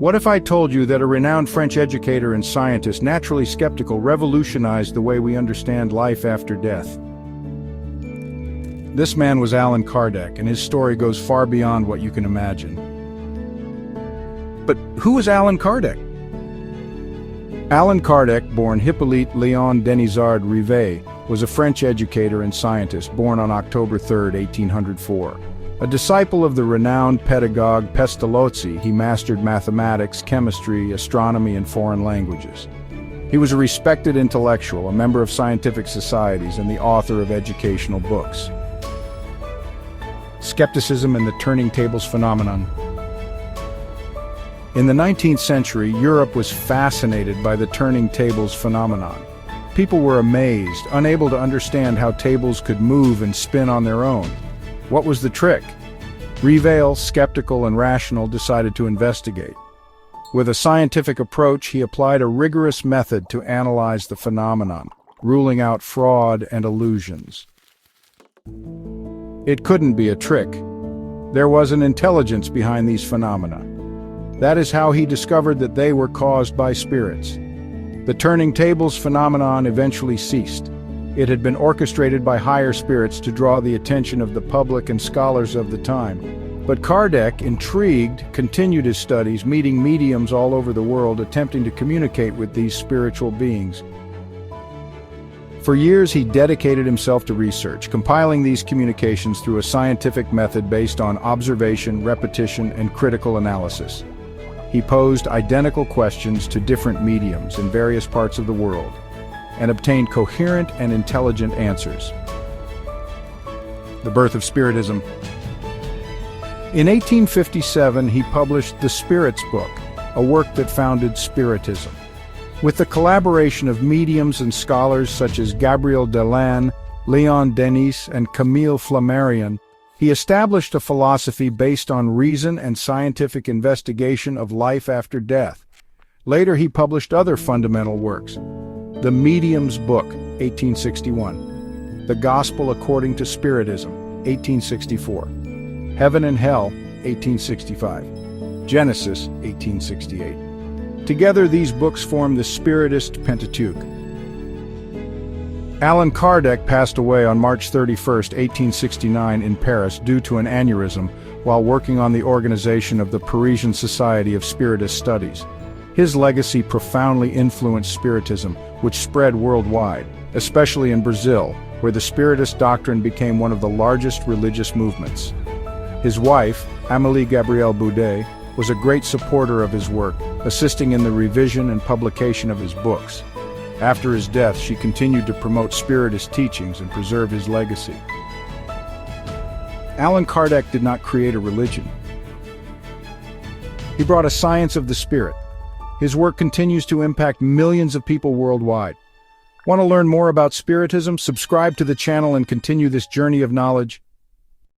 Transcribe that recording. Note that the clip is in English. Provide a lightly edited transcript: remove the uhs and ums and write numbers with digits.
What if I told you that a renowned French educator and scientist, naturally skeptical, revolutionized the way we understand life after death? This man was Allan Kardec, and his story goes far beyond what you can imagine. But who was Allan Kardec? Allan Kardec, born Hippolyte Léon Denizard Rivail, was a French educator and scientist born on October 3, 1804. A disciple of the renowned pedagogue Pestalozzi, he mastered mathematics, chemistry, astronomy, and foreign languages. He was a respected intellectual, a member of scientific societies, and the author of educational books. Skepticism and the turning tables phenomenon. In the 19th century, Europe was fascinated by the turning tables phenomenon. People were amazed, unable to understand how tables could move and spin on their own. What was the trick? Rivail, skeptical and rational, decided to investigate. With a scientific approach, he applied a rigorous method to analyze the phenomenon, ruling out fraud and illusions. It couldn't be a trick. There was an intelligence behind these phenomena. That is how he discovered that they were caused by spirits. The turning tables phenomenon eventually ceased. It had been orchestrated by higher spirits to draw the attention of the public and scholars of the time. But Kardec, intrigued, continued his studies, meeting mediums all over the world, attempting to communicate with these spiritual beings. For years, he dedicated himself to research, compiling these communications through a scientific method based on observation, repetition, and critical analysis. He posed identical questions to different mediums in various parts of the world, and obtained coherent and intelligent answers. The birth of Spiritism. In 1857, he published The Spirits Book, a work that founded Spiritism. With the collaboration of mediums and scholars such as Gabriel Delanne, Léon Denis, and Camille Flammarion, he established a philosophy based on reason and scientific investigation of life after death. Later, he published other fundamental works. The Medium's Book, 1861. The Gospel According to Spiritism, 1864. Heaven and Hell, 1865. Genesis, 1868. Together, these books form the Spiritist Pentateuch. Allan Kardec passed away on March 31, 1869 in Paris due to an aneurysm while working on the organization of the Parisian Society of Spiritist Studies. His legacy profoundly influenced Spiritism, which spread worldwide, especially in Brazil, where the Spiritist doctrine became one of the largest religious movements. His wife, Amélie Gabrielle Boudet, was a great supporter of his work, assisting in the revision and publication of his books. After his death, she continued to promote Spiritist teachings and preserve his legacy. Allan Kardec did not create a religion. He brought a science of the spirit. His work continues to impact millions of people worldwide. Want to learn more about Spiritism? Subscribe to the channel and continue this journey of knowledge.